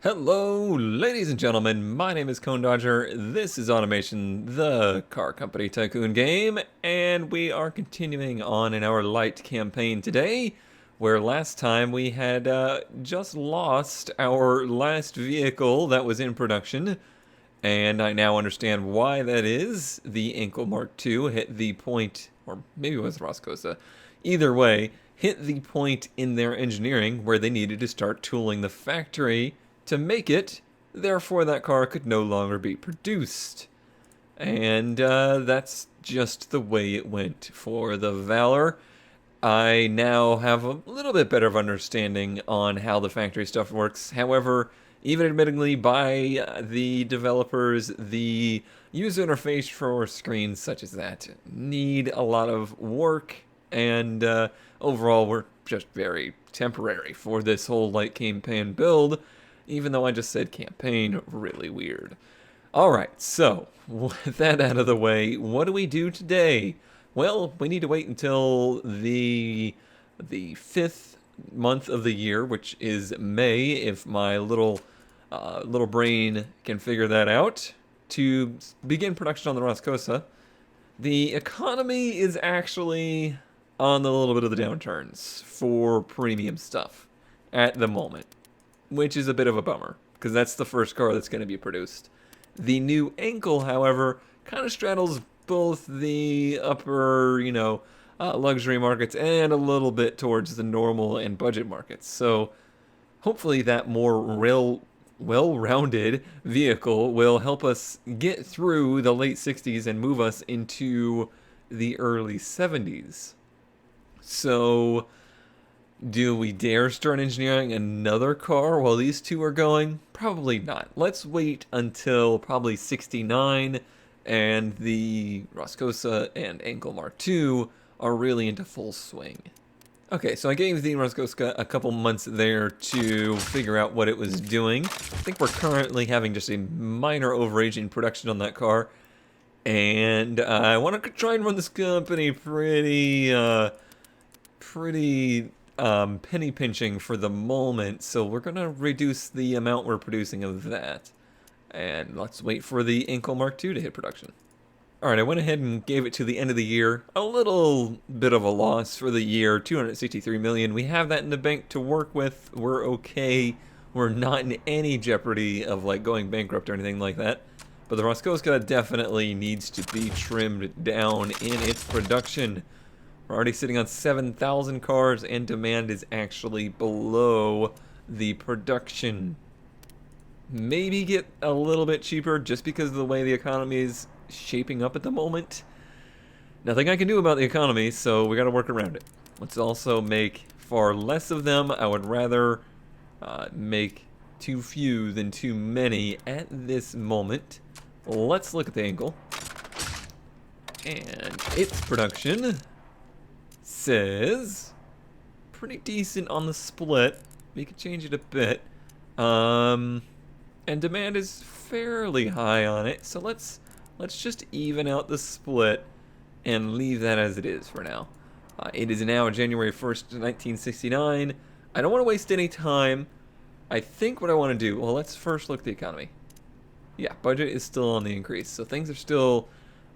Hello, ladies and gentlemen. My name is Cone Dodger. This is Automation, the car company tycoon game, and we are continuing on in our Lite campaign today, where last time we had just lost our last vehicle that was in production, and I now understand why that is. The Ankle Mark II hit the point, or maybe it was Roscosa. Either way, hit the point in their engineering where they needed to start tooling the factory to make it, therefore that car could no longer be produced. And that's just the way it went for the Valor. I now have a little bit better of understanding on how the factory stuff works. However, even admittedly by the developers, the user interface for screens such as that need a lot of work, and overall we're just very temporary for this whole Lite campaign build, even though I just said campaign, really weird. Alright, so, with that out of the way, what do we do today? Well, we need to wait until the 5th month of the year, which is May, if my little brain can figure that out, to begin production on the Roscosa. The economy is actually on a little bit of the downturns for premium stuff at the moment, which is a bit of a bummer, because that's the first car that's going to be produced. The new Ankle, however, kind of straddles both the upper, luxury markets and a little bit towards the normal and budget markets. So hopefully that more well-rounded vehicle will help us get through the late 60s and move us into the early 70s. So do we dare start engineering another car while these two are going? Probably not. Let's wait until probably 69 and the Roscosa and Ankle Mark II are really into full swing. Okay, so I gave the Roscosa a couple months there to figure out what it was doing. I think we're currently having just a minor overage in production on that car. And I want to try and run this company pretty penny pinching for the moment, so we're gonna reduce the amount we're producing of that. And let's wait for the Ankle Mark II to hit production. Alright, I went ahead and gave it to the end of the year. A little bit of a loss for the year, 263 million. We have that in the bank to work with. We're okay. We're not in any jeopardy of like going bankrupt or anything like that. But the Roscosa definitely needs to be trimmed down in its production. We're already sitting on 7,000 cars, and demand is actually below the production. Maybe get a little bit cheaper just because of the way the economy is shaping up at the moment. Nothing I can do about the economy, so we gotta work around it. Let's also make far less of them. I would rather make too few than too many at this moment. Let's look at the Ankle. And its production says pretty decent on the split. We could change it a bit. And demand is fairly high on it, so let's just even out the split and leave that as it is for now. It is now January 1st, 1969. I don't want to waste any time. I think what I want to do, well, let's first look at the economy. Yeah, budget is still on the increase, so things are still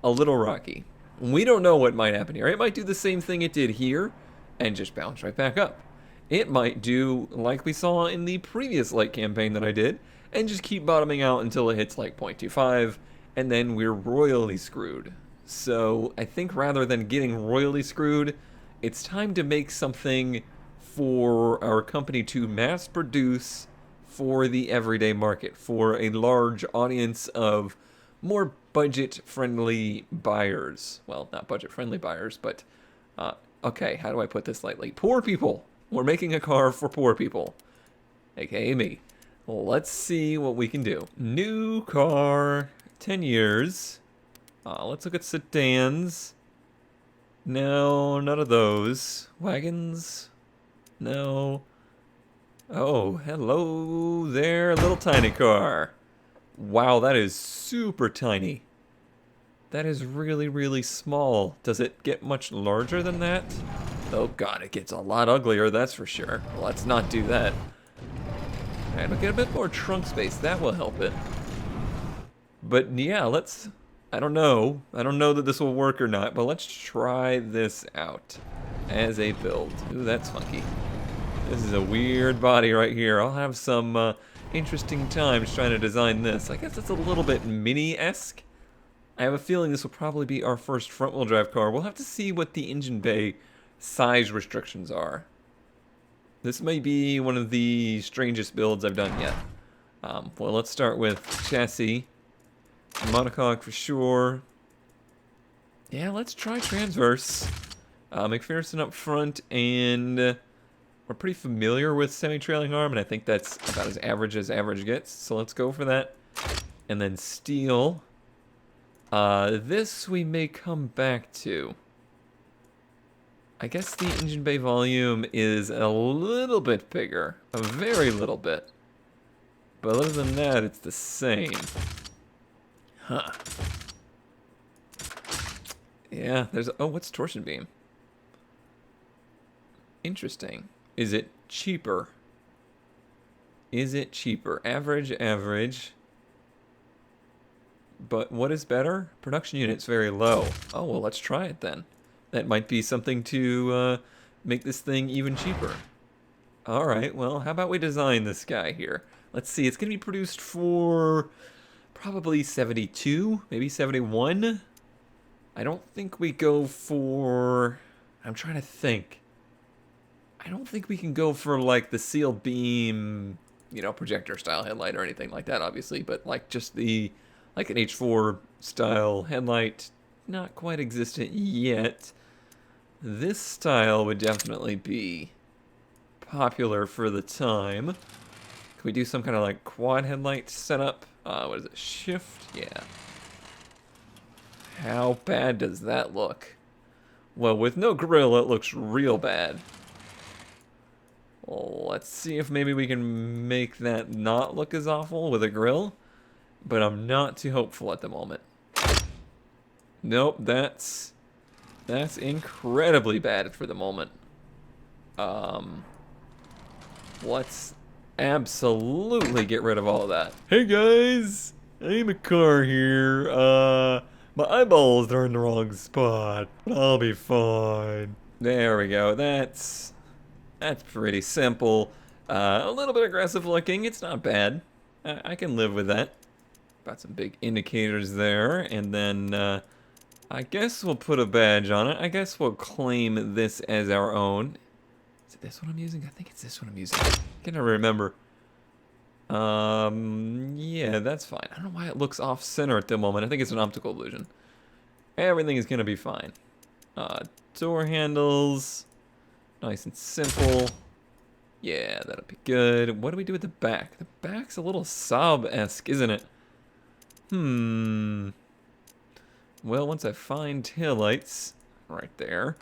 a little rocky. We don't know what might happen here. It might do the same thing it did here and just bounce right back up. It might do like we saw in the previous Lite campaign that I did and just keep bottoming out until it hits like 0.25, and then we're royally screwed. So I think rather than getting royally screwed, it's time to make something for our company to mass produce for the everyday market, for a large audience of more budget-friendly buyers. Well, not budget-friendly buyers, but, okay, how do I put this lightly? Poor people! We're making a car for poor people. AKA me. Let's see what we can do. New car, 10 years. Let's look at sedans. No, none of those. Wagons? No. Oh, hello there, little tiny car. Wow, that is super tiny. That is really, really small. Does it get much larger than that? Oh god, it gets a lot uglier, that's for sure. Let's not do that. Okay, it'll get a bit more trunk space. That will help it. But yeah, let's... I don't know. I don't know that this will work or not, but let's try this out as a build. Ooh, that's funky. This is a weird body right here. I'll have some interesting times trying to design this. I guess it's a little bit mini-esque. I have a feeling this will probably be our first front-wheel drive car. We'll have to see what the engine bay size restrictions are. This may be one of the strangest builds I've done yet. Well, let's start with chassis. Monocoque for sure. Yeah, let's try transverse. McPherson up front, and we're pretty familiar with semi-trailing arm, and I think that's about as average gets. So let's go for that. And then steel. This we may come back to. I guess the engine bay volume is a little bit bigger. A very little bit. But other than that, it's the same. Huh. Yeah, there's... Oh, what's torsion beam? Interesting. Is it cheaper? Is it cheaper? Average. But what is better? Production unit's very low. Oh, well, let's try it then. That might be something to make this thing even cheaper. Alright, well, how about we design this guy here? Let's see, it's going to be produced for probably 72, maybe 71. I don't think we go for... I'm trying to think. I don't think we can go for, like, the sealed beam, you know, projector style headlight or anything like that, obviously, but, like, just the, like, an H4 style headlight, not quite existent yet. This style would definitely be popular for the time. Can we do some kind of, like, quad headlight setup? What is it, shift? Yeah. How bad does that look? Well, with no grill, it looks real bad. Let's see if maybe we can make that not look as awful with a grill. But I'm not too hopeful at the moment. Nope, that's incredibly bad for the moment. Let's absolutely get rid of all of that. Hey guys, I'm a car here. My eyeballs are in the wrong spot, but I'll be fine. There we go. That's pretty simple. A little bit aggressive looking. It's not bad. I can live with that. Got some big indicators there, and then I guess we'll put a badge on it. I guess we'll claim this as our own. Is it this one I'm using? I think it's this one I'm using. I can never remember. Yeah, that's fine. I don't know why it looks off-center at the moment. I think it's an optical illusion. Everything is gonna be fine. Door handles. Nice and simple. Yeah, that'll be good. What do we do with the back? The back's a little Saab-esque, isn't it? Well, once I find taillights, right there.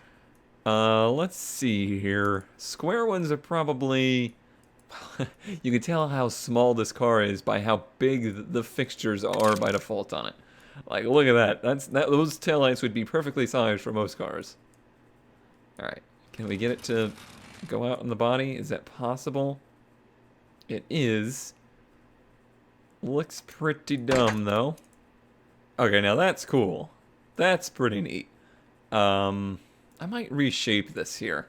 Let's see here. Square ones are probably... You can tell how small this car is by how big the fixtures are by default on it. Like, look at that. Those taillights would be perfectly sized for most cars. Alright. Can we get it to go out on the body? Is that possible? It is. Looks pretty dumb, though. Okay, now that's cool. That's pretty neat. I might reshape this here.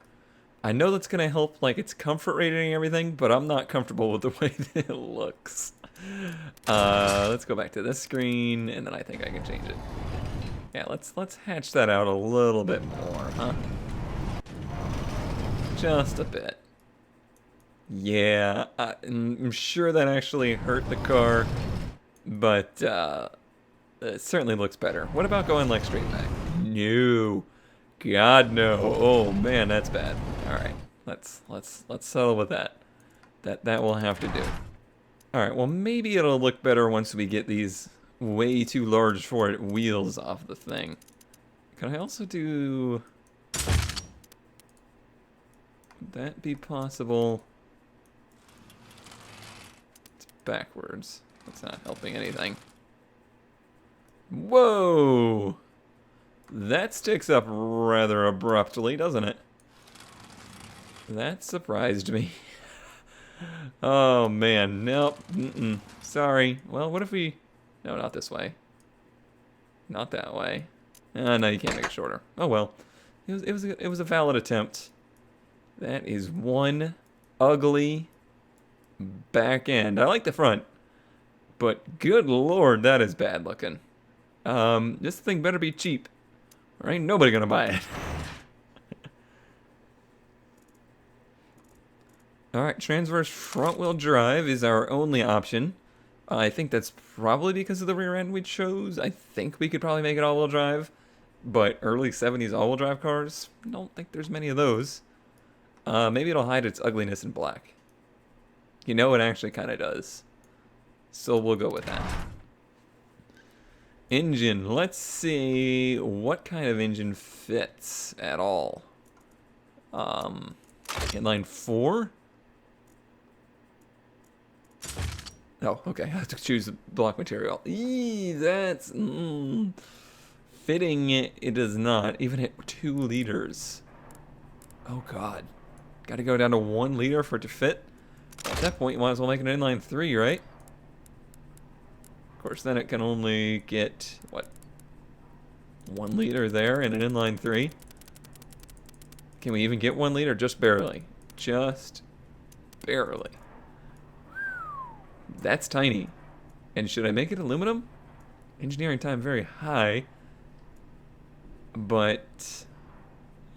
I know that's going to help, like, its comfort rating and everything, but I'm not comfortable with the way that it looks. Let's go back to this screen, and then I think I can change it. Yeah, let's hatch that out a little bit more, huh? Just a bit. Yeah, I'm sure that actually hurt the car, but it certainly looks better. What about going like straight back? No, God no. Oh man, that's bad. All right, let's settle with that. That will have to do. All right, well maybe it'll look better once we get these way too large for it wheels off the thing. Can I also do? Would that be possible? It's backwards. That's not helping anything. Whoa! That sticks up rather abruptly, doesn't it? That surprised me. Oh man, nope. Sorry. Well, what if we? No, not this way. Not that way. No, you can't make it shorter. Oh well. It was a valid attempt. That is one ugly back end. I like the front, but good lord, that is bad looking. This thing better be cheap, or ain't nobody gonna buy it. Alright, transverse front-wheel drive is our only option. I think that's probably because of the rear end we chose. I think we could probably make it all-wheel drive, but early 70s all-wheel drive cars, don't think there's many of those. Maybe it'll hide its ugliness in black. You know, it actually kind of does. So we'll go with that. Engine. Let's see what kind of engine fits at all. Inline 4? Oh, okay. I have to choose block material. Eee, that's... fitting, it does not. Even at 2 liters. Oh, God. Gotta go down to 1 liter for it to fit? At that point, you might as well make it an inline 3, right? Of course, then it can only get, what? 1 liter there in an inline 3? Can we even get 1 liter? Just barely. Just barely. That's tiny. And should I make it aluminum? Engineering time very high. But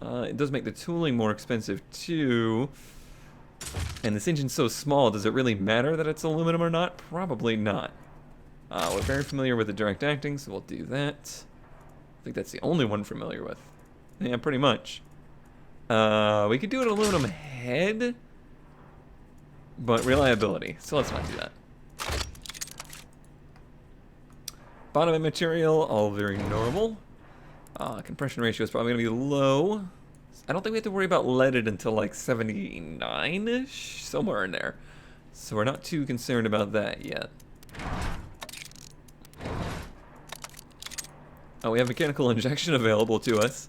it does make the tooling more expensive too. And this engine's so small, does it really matter that it's aluminum or not? Probably not. We're very familiar with the direct acting, so we'll do that. I think that's the only one familiar with. Yeah, pretty much. We could do an aluminum head, but reliability, so let's not do that. Bottom end material, all very normal. Compression ratio is probably going to be low. I don't think we have to worry about leaded until like 79-ish, somewhere in there. So we're not too concerned about that yet. Oh, we have mechanical injection available to us.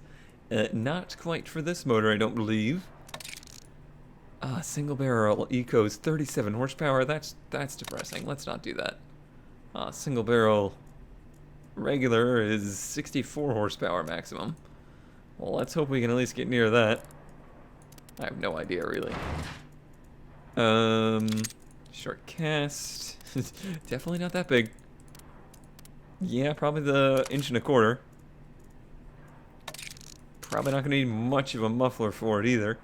Not quite for this motor, I don't believe. Single barrel Eco's 37 horsepower. That's depressing. Let's not do that. Single barrel regular is 64 horsepower maximum. Well, let's hope we can at least get near that. I have no idea, really. Short cast. Definitely not that big. Yeah, probably the 1.25 inches. Probably not going to need much of a muffler for it either.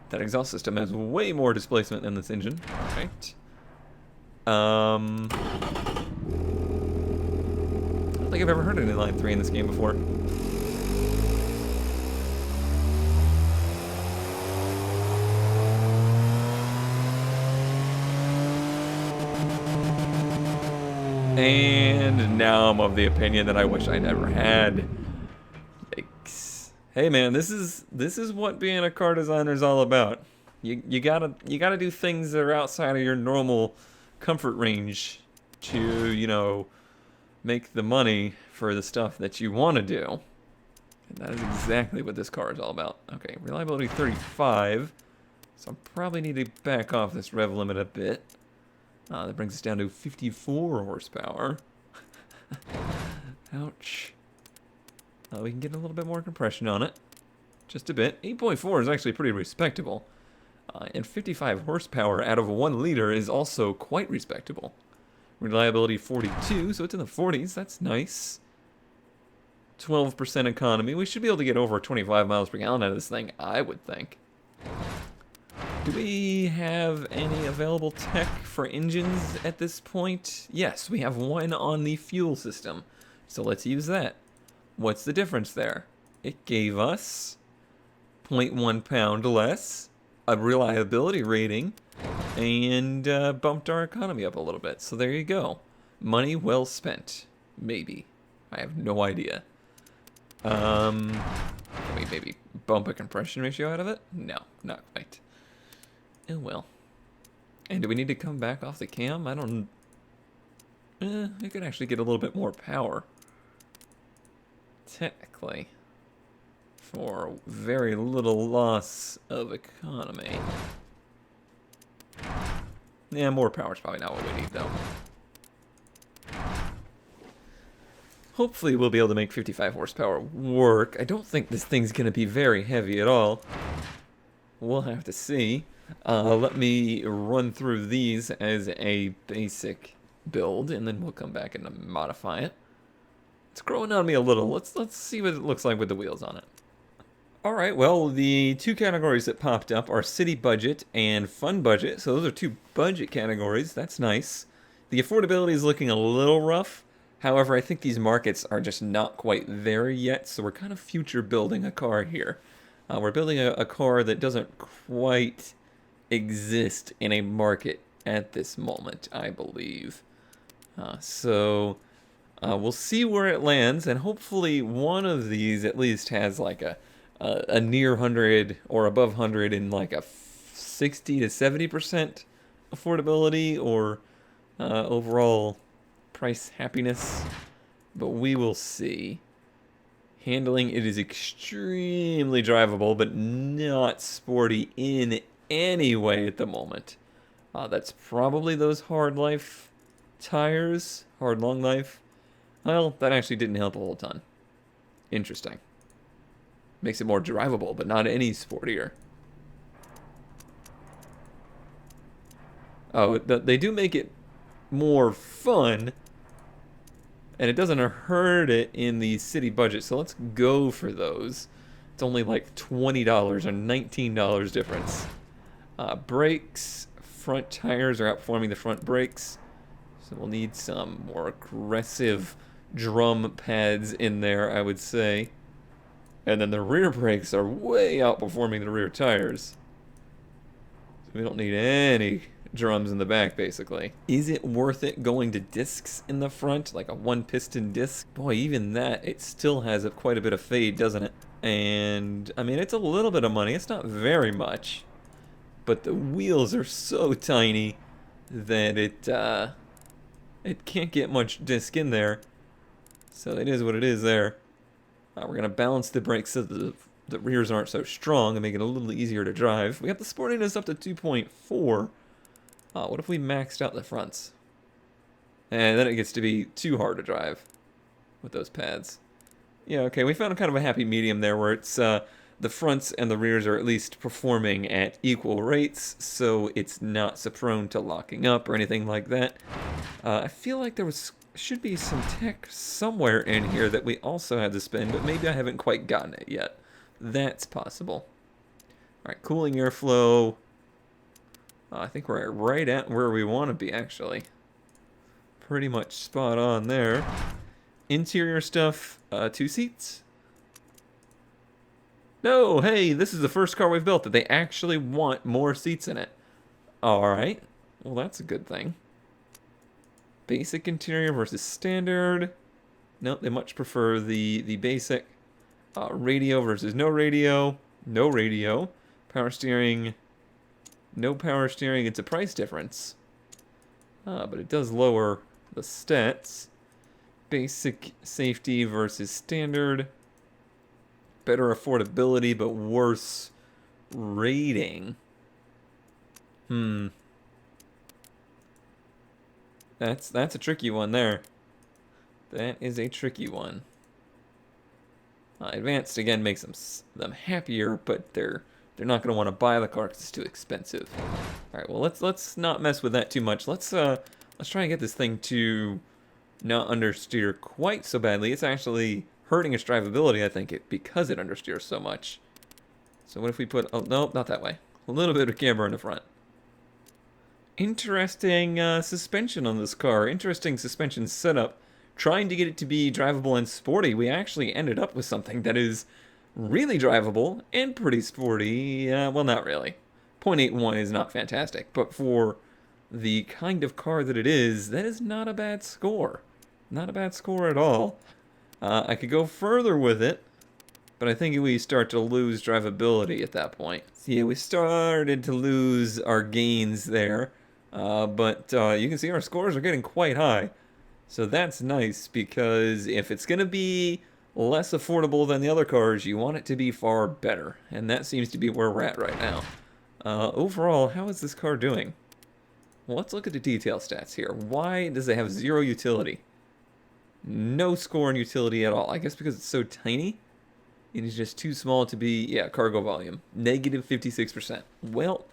That exhaust system has way more displacement than this engine. Right. I don't think I've ever heard an inline 3 in this game before. And now I'm of the opinion that I wish I never had. Yikes. Hey man, this is what being a car designer is all about. You gotta do things that are outside of your normal comfort range to, you know, make the money for the stuff that you want to do. And that is exactly what this car is all about. Okay, reliability 35. So I probably need to back off this rev limit a bit. That brings us down to 54 horsepower. Ouch. We can get a little bit more compression on it. Just a bit. 8.4 is actually pretty respectable. And 55 horsepower out of 1 liter is also quite respectable. Reliability 42, so it's in the 40s. That's nice. 12% economy. We should be able to get over 25 miles per gallon out of this thing, I would think. Do we have any available tech for engines at this point? Yes, we have one on the fuel system. So let's use that. What's the difference there? It gave us 0.1 pound less, a reliability rating, and bumped our economy up a little bit. So there you go. Money well spent. Maybe. I have no idea. Can we maybe bump a compression ratio out of it? No, not quite. Oh well. And do we need to come back off the cam? I don't... I could actually get a little bit more power. Technically. For very little loss of economy. Yeah, more power is probably not what we need, though. Hopefully we'll be able to make 55 horsepower work. I don't think this thing's going to be very heavy at all. We'll have to see. Let me run through these as a basic build, and then we'll come back and modify it. It's growing on me a little. Let's see what it looks like with the wheels on it. Alright, well, the two categories that popped up are city budget and fun budget. So those are two budget categories. That's nice. The affordability is looking a little rough. However, I think these markets are just not quite there yet, so we're kind of future building a car here. We're building a car that doesn't quite exist in a market at this moment, I believe. We'll see where it lands, and hopefully one of these at least has like a near 100 or above 100 in like a 60 to 70% affordability or overall price happiness, but we will see. Handling, it is extremely drivable, but not sporty in any way at the moment. That's probably those hard life tires, hard long life. Well, that actually didn't help a whole ton. Interesting. Makes it more drivable, but not any sportier. Oh, they do make it more fun, and it doesn't hurt it in the city budget, so let's go for those. It's only like $20 or $19 difference. Brakes, front tires are outperforming the front brakes, so we'll need some more aggressive drum pads in there, I would say. And then the rear brakes are way outperforming the rear tires. So we don't need any drums in the back, basically. Is it worth it going to discs in the front, like a one piston disc? Boy, even that, it still has quite a bit of fade, doesn't it? And I mean, it's a little bit of money. It's not very much, but the wheels are so tiny that it can't get much disc in there. So it is what it is there. We're gonna balance the brakes so the rears aren't so strong and make it a little easier to drive. We got the sportiness up to 2.4. What if we maxed out the fronts? And then it gets to be too hard to drive with those pads. Yeah, okay, we found kind of a happy medium there where it's the fronts and the rears are at least performing at equal rates, so it's not so prone to locking up or anything like that. I feel like there should be some tech somewhere in here that we also had to spend, but maybe I haven't quite gotten it yet. That's possible. Alright, cooling airflow. I think we're right at where we want to be, actually. Pretty much spot on there. Interior stuff, 2 seats. No, hey, this is the first car we've built that they actually want more seats in it. Alright, well that's a good thing. Basic interior versus standard. Nope, they much prefer the basic. Radio versus no radio. No radio. Power steering. No power steering. It's a price difference. But it does lower the stats. Basic safety versus standard. Better affordability, but worse rating. That's a tricky one there. That is a tricky one. Advanced again makes them happier, but they're not going to want to buy the car because it's too expensive. All right, well let's not mess with that too much. Let's try and get this thing to not understeer quite so badly. It's actually hurting its drivability, I think, because it understeers so much. So what if we put? Oh no, not that way. A little bit of camber in the front. Interesting suspension on this car. Interesting suspension setup. Trying to get it to be drivable and sporty, we actually ended up with something that is really drivable and pretty sporty. Well, not really. 0.81 is not fantastic, but for the kind of car that it is, that is not a bad score. Not a bad score at all. I could go further with it, but I think we start to lose drivability at that point. So yeah, we started to lose our gains there. But you can see our scores are getting quite high. So that's nice, because if it's going to be less affordable than the other cars, you want it to be far better. And that seems to be where we're at right now. Overall, how is this car doing? Well, let's look at the detail stats here. Why does it have 0 utility? No score in utility at all. I guess because it's so tiny. It is just too small to be, yeah, cargo volume. Negative 56%. Well,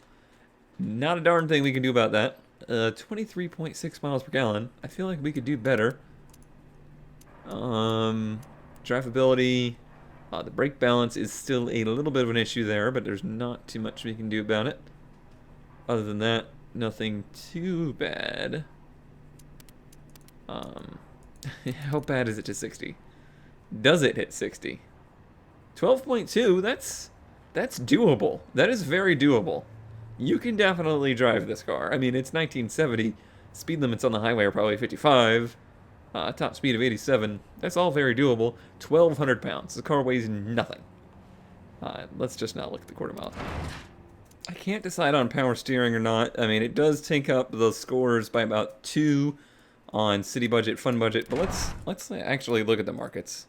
not a darn thing we can do about that. 23.6 miles per gallon. I feel like we could do better. Drivability. The brake balance is still a little bit of an issue there, but there's not too much we can do about it. Other than that, nothing too bad. How bad is it to 60? Does it hit 60? 12.2, that's doable. That is very doable. You can definitely drive this car. I mean, it's 1970. Speed limits on the highway are probably 55. Top speed of 87. That's all very doable. 1,200 pounds. The car weighs nothing. Let's just not look at the quarter mile. I can't decide on power steering or not. I mean, it does take up the scores by about 2 on city budget, fun budget. But let's actually look at the markets.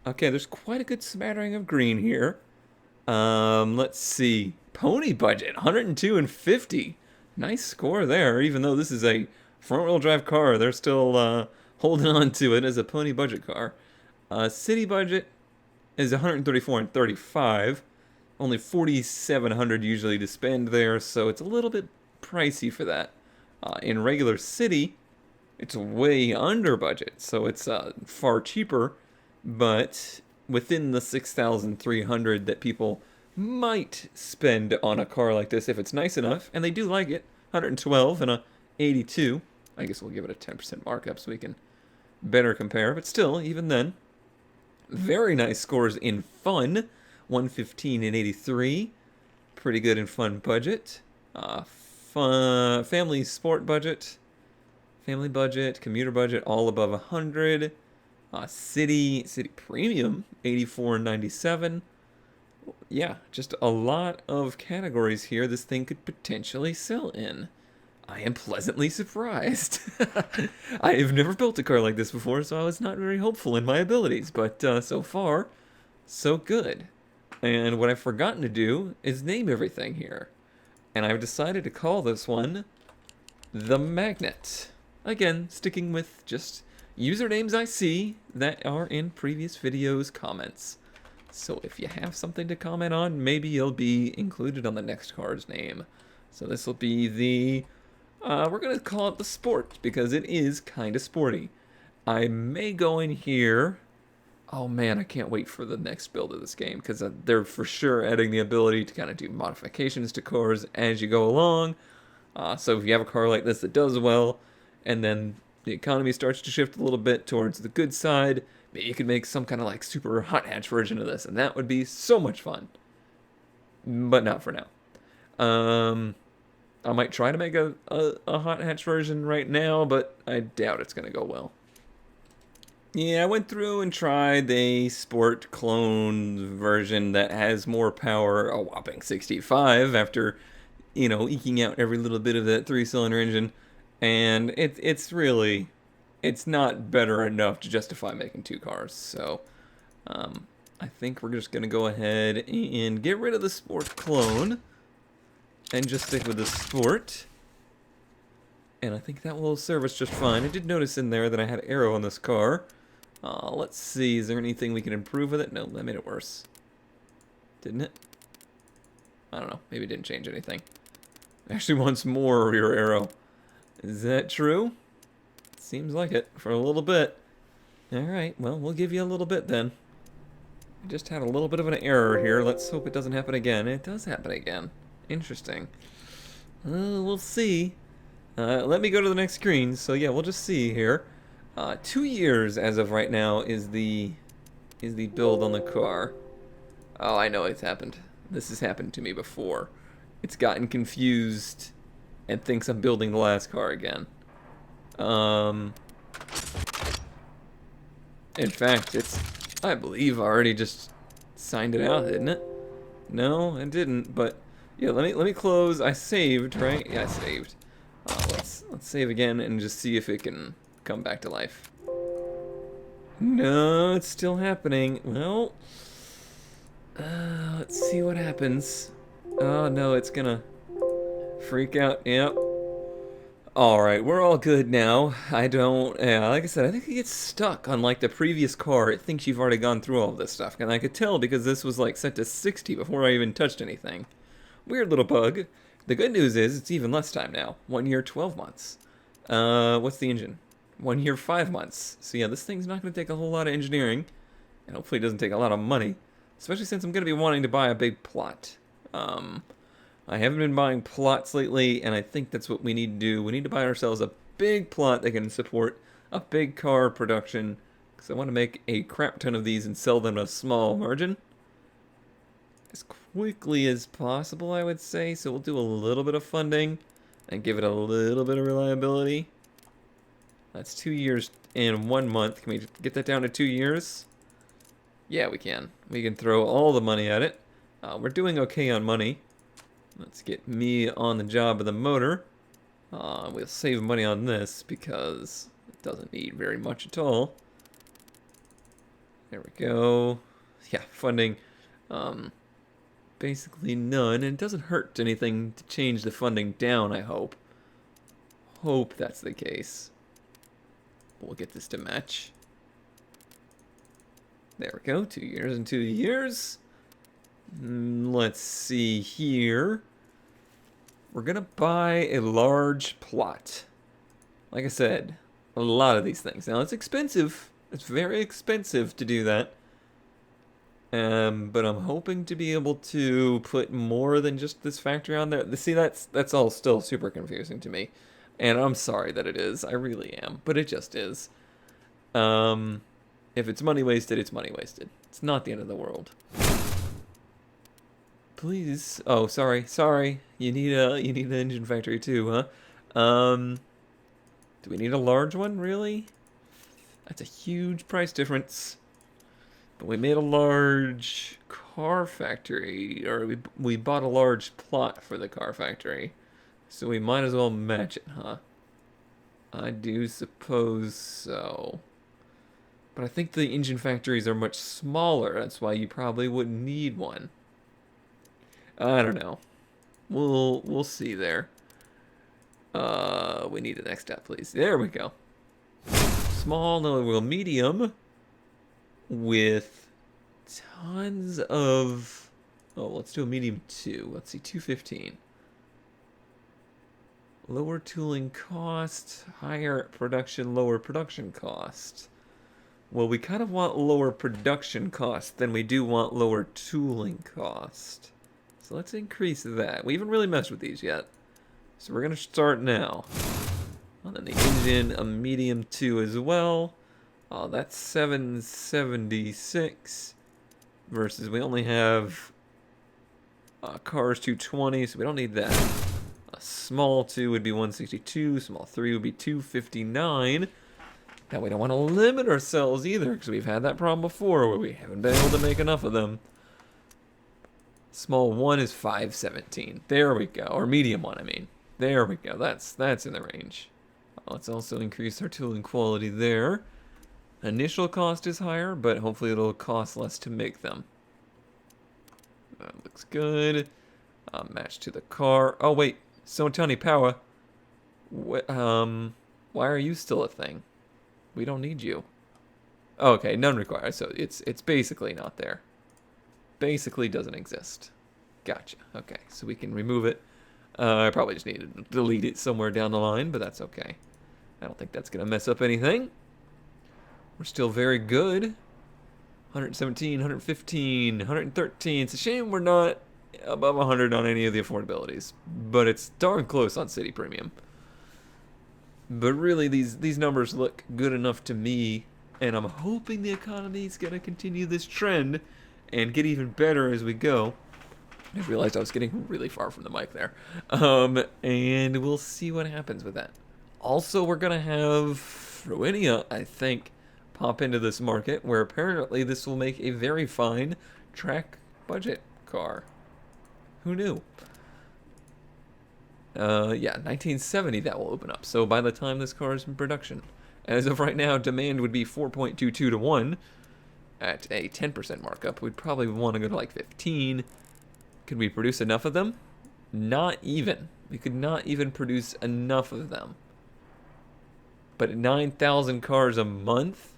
Okay, there's quite a good smattering of green here. Let's see. Pony budget, 102 and 50. Nice score there, even though this is a front-wheel drive car. They're still holding on to it as a pony budget car. City budget is 134 and 35. Only 4,700 usually to spend there, so it's a little bit pricey for that. In regular city, it's way under budget, so it's far cheaper. But within the 6,300 that people might spend on a car like this if it's nice enough, and they do like it, 112 and a 82. I guess we'll give it a 10% markup so we can better compare. But still, even then, very nice scores in fun, 115 and 83. Pretty good in fun budget. Family sport budget, family budget, commuter budget, all above 100. City premium, 84 and 97. Yeah, just a lot of categories here this thing could potentially sell in. I am pleasantly surprised. I have never built a car like this before, so I was not very hopeful in my abilities. But so far, so good. And what I've forgotten to do is name everything here. And I've decided to call this one the Magnet. Again, sticking with just usernames I see that are in previous videos' comments. So if you have something to comment on, maybe you'll be included on the next car's name. So this will be the, we're going to call it the Sport, because it is kind of sporty. I may go in here. Oh man, I can't wait for the next build of this game, because they're for sure adding the ability to kind of do modifications to cars as you go along. So if you have a car like this that does well, and then the economy starts to shift a little bit towards the good side, maybe you could make some kind of like super hot hatch version of this, and that would be so much fun. But not for now. I might try to make a hot hatch version right now, but I doubt it's going to go well. Yeah, I went through and tried a sport clone version that has more power, a whopping 65, after, you know, eking out every little bit of that 3-cylinder engine. And it's really, it's not better enough to justify making 2 cars. So I think we're just going to go ahead and get rid of the sport clone and just stick with the sport. And I think that will serve us just fine. I did notice in there that I had aero on this car. Let's see, is there anything we can improve with it? No, that made it worse. Didn't it? I don't know, maybe it didn't change anything. It actually wants more rear aero. Is that true? Seems like it, for a little bit. Alright, well, we'll give you a little bit then. I just had a little bit of an error here. Let's hope it doesn't happen again. It does happen again. Interesting. We'll see. Let me go to the next screen. So yeah, we'll just see here. 2 years as of right now is the build on the car. Oh, I know it's happened. This has happened to me before. It's gotten confused and thinks I'm building the last car again. In fact, I believe I already just signed it out, didn't it? No, it didn't, but yeah, let me close. I saved, right? Yeah, I saved. Let's save again and just see if it can come back to life. No, it's still happening. Well, let's see what happens. Oh no, it's gonna freak out. Yep. Alright, we're all good now. I don't, yeah, like I said, I think it gets stuck. Unlike the previous car, it thinks you've already gone through all of this stuff. And I could tell because this was like set to 60 before I even touched anything. Weird little bug. The good news is it's even less time now. 1 year, 12 months. What's the engine? 1 year, 5 months. So yeah, this thing's not going to take a whole lot of engineering. And hopefully it doesn't take a lot of money. Especially since I'm going to be wanting to buy a big plot. I haven't been buying plots lately, and I think that's what we need to do. We need to buy ourselves a big plot that can support a big car production, because I want to make a crap ton of these and sell them at a small margin. As quickly as possible, I would say. So we'll do a little bit of funding and give it a little bit of reliability. That's 2 years and 1 month. Can we get that down to 2 years? Yeah, we can. We can throw all the money at it. We're doing okay on money. Let's get me on the job of the motor. We'll save money on this because it doesn't need very much at all. There we go. Yeah, funding. Basically none. And it doesn't hurt anything to change the funding down, I hope. Hope that's the case. We'll get this to match. There we go. 2 years and 2 years. Let's see here. We're going to buy a large plot. Like I said, a lot of these things. Now, it's expensive. It's very expensive to do that. But I'm hoping to be able to put more than just this factory on there. See, that's all still super confusing to me. And I'm sorry that it is. I really am. But it just is. If it's money wasted, it's money wasted. It's not the end of the world. Please. Oh, sorry. You need an engine factory too, huh? Do we need a large one, really? That's a huge price difference. But we made a large car factory, or we bought a large plot for the car factory. So we might as well match it, huh? I do suppose so. But I think the engine factories are much smaller. That's why you probably wouldn't need one. I don't know. We'll see there. We need the next step, please. There we go. Small, no, well, medium with tons of. Oh, let's do a medium 2. Let's see, 215. Lower tooling cost, higher production, lower production cost. Well, we kind of want lower production cost than we do want lower tooling cost. So let's increase that. We haven't really messed with these yet. So we're going to start now. And then the engine, a medium 2 as well. That's 776 versus we only have cars 220, so we don't need that. A small 2 would be 162, small 3 would be 259. Now we don't want to limit ourselves either, because we've had that problem before where we haven't been able to make enough of them. Small 1 is 517. There we go. Or medium 1, I mean. There we go. That's in the range. Let's also increase our tooling quality there. Initial cost is higher, but hopefully it'll cost less to make them. That looks good. Match to the car. Oh, wait. Sonotani Power. Why are you still a thing? We don't need you. Oh, okay, none required. So it's basically not there. Basically doesn't exist. Gotcha. Okay, so we can remove it. I probably just need to delete it somewhere down the line, but that's okay. I don't think that's going to mess up anything. We're still very good. 117, 115, 113. It's a shame we're not above 100 on any of the affordabilities, but it's darn close on City Premium. But really, these numbers look good enough to me, and I'm hoping the economy is going to continue this trend and get even better as we go. I realized I was getting really far from the mic there. And we'll see what happens with that. Also, we're going to have Ruinia, I think, pop into this market, where apparently this will make a very fine track budget car. Who knew? Yeah, 1970 that will open up. So by the time this car is in production, as of right now, demand would be 4.22 to 1 at a 10% markup. We'd probably want to go to like 15. Could we produce enough of them? Not even. We could not even produce enough of them. But at 9,000 cars a month,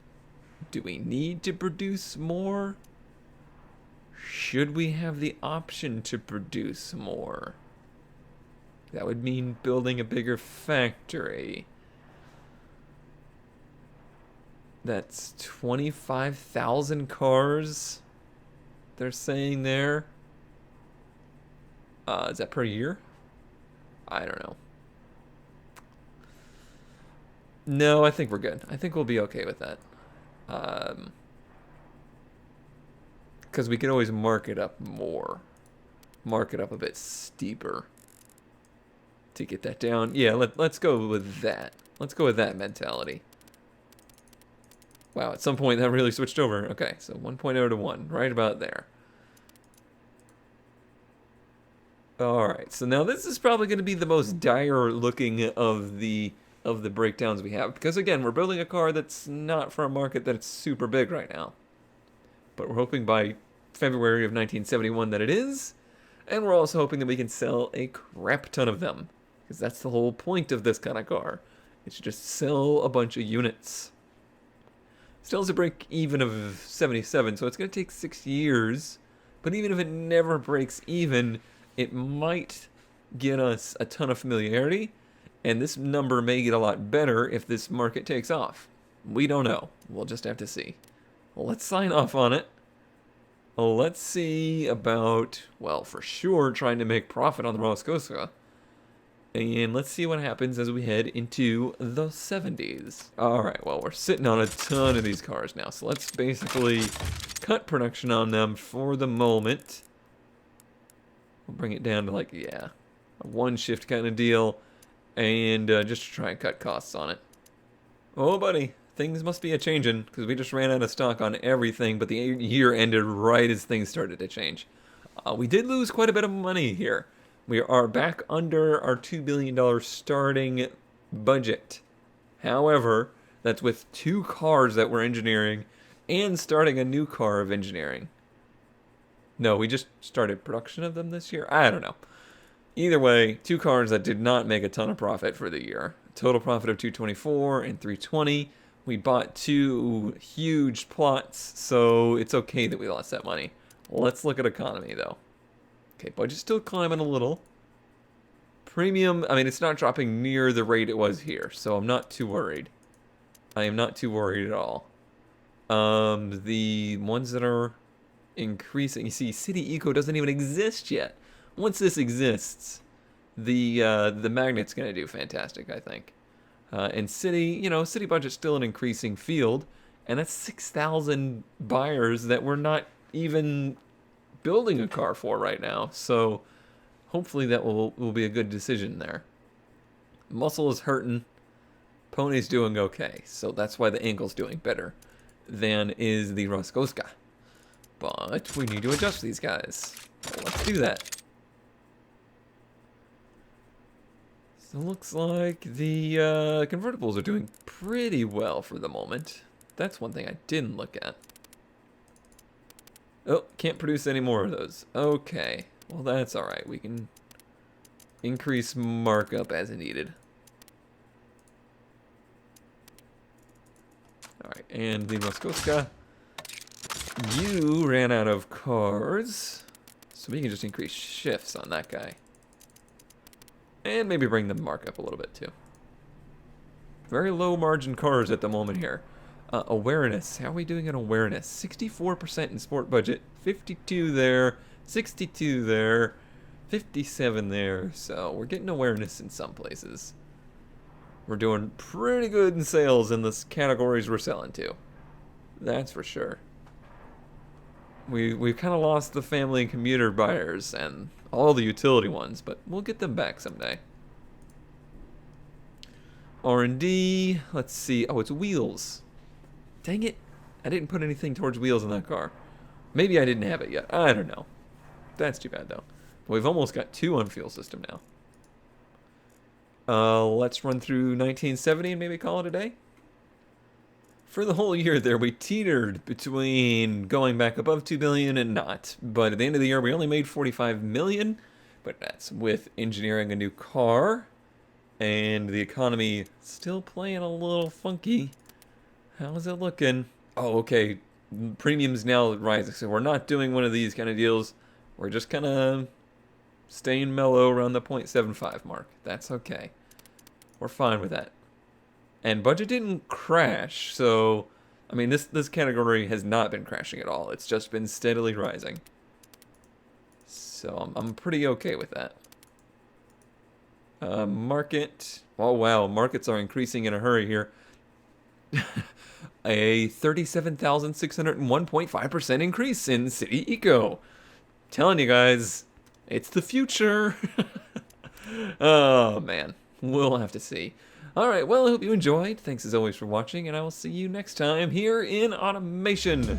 do we need to produce more? Should we have the option to produce more? That would mean building a bigger factory. That's 25,000 cars they're saying there. Is that per year? I don't know. No, I think we're good. I think we'll be okay with that. Because we could always mark it up more. Mark it up a bit steeper to get that down. Yeah, let's go with that. Let's go with that mentality. Wow, at some point that really switched over. Okay, so 1.0 to 1, right about there. Alright, so now this is probably going to be the most dire looking of the breakdowns we have. Because again, we're building a car that's not for a market that's super big right now. But we're hoping by February of 1971 that it is. And we're also hoping that we can sell a crap ton of them. Because that's the whole point of this kind of car. It should just sell a bunch of units. Still has a break even of 77, so it's going to take 6 years. But even if it never breaks even, it might get us a ton of familiarity. And this number may get a lot better if this market takes off. We don't know. We'll just have to see. Well, let's sign off on it. Let's see about, well, for sure, trying to make profit on the Roscoska. And let's see what happens as we head into the 70s. Alright, well, we're sitting on a ton of these cars now. So let's basically cut production on them for the moment. We'll bring it down to like, yeah, a one shift kind of deal. And just to try and cut costs on it. Oh, buddy. Things must be a-changin', because we just ran out of stock on everything, but the year ended right as things started to change. We did lose quite a bit of money here. We are back under our $2 billion starting budget. However, that's with 2 cars that we're engineering and starting a new car of engineering. No, we just started production of them this year? I don't know. Either way, 2 cars that did not make a ton of profit for the year. Total profit of 224 and 320. We bought 2 huge plots, so it's okay that we lost that money. Let's look at economy, though. Okay, budget's still climbing a little. Premium, I mean, it's not dropping near the rate it was here, so I'm not too worried. I am not too worried at all. The ones that are increasing, you see, City Eco doesn't even exist yet. Once this exists, the magnet's going to do fantastic, I think. And City, you know, City budget's still an increasing field, and that's 6,000 buyers that we're not even building a car for right now. So hopefully that will be a good decision there. Muscle is hurting. Pony's doing okay, so that's why the ankle's doing better than is the Roscoska. But we need to adjust these guys. So let's do that. So it looks like the convertibles are doing pretty well for the moment. That's one thing I didn't look at. Oh, can't produce any more of those. Okay, well that's alright. We can increase markup as needed. Alright, and the Roscoska. You ran out of cars, so we can just increase shifts on that guy. And maybe bring the markup a little bit too. Very low margin cars at the moment here. Awareness. How are we doing in awareness? 64% in sport budget. 52 there. 62 there. 57 there. So we're getting awareness in some places. We're doing pretty good in sales in the categories we're selling to. That's for sure. We've kind of lost the family and commuter buyers and all the utility ones, but we'll get them back someday. R&D, let's see. Oh, it's wheels. Dang it. I didn't put anything towards wheels in that car. Maybe I didn't have it yet. I don't know. That's too bad, though. We've almost got 2 on fuel system now. Let's run through 1970 and maybe call it a day. For the whole year there, we teetered between going back above 2 billion and not. But at the end of the year, we only made 45 million. But that's with engineering a new car And the economy still playing a little funky. How's it looking? Oh, okay. Premium's now rising, so we're not doing one of these kind of deals. We're just kind of staying mellow around the 0.75 mark. That's okay. We're fine with that. And budget didn't crash, so I mean this category has not been crashing at all. It's just been steadily rising. So I'm pretty okay with that. Market. Oh wow, markets are increasing in a hurry here. A 37,601.5% increase in City Eco. Telling you guys, it's the future. Oh man, we'll have to see. Alright, well, I hope you enjoyed. Thanks as always for watching, and I will see you next time here in Automation.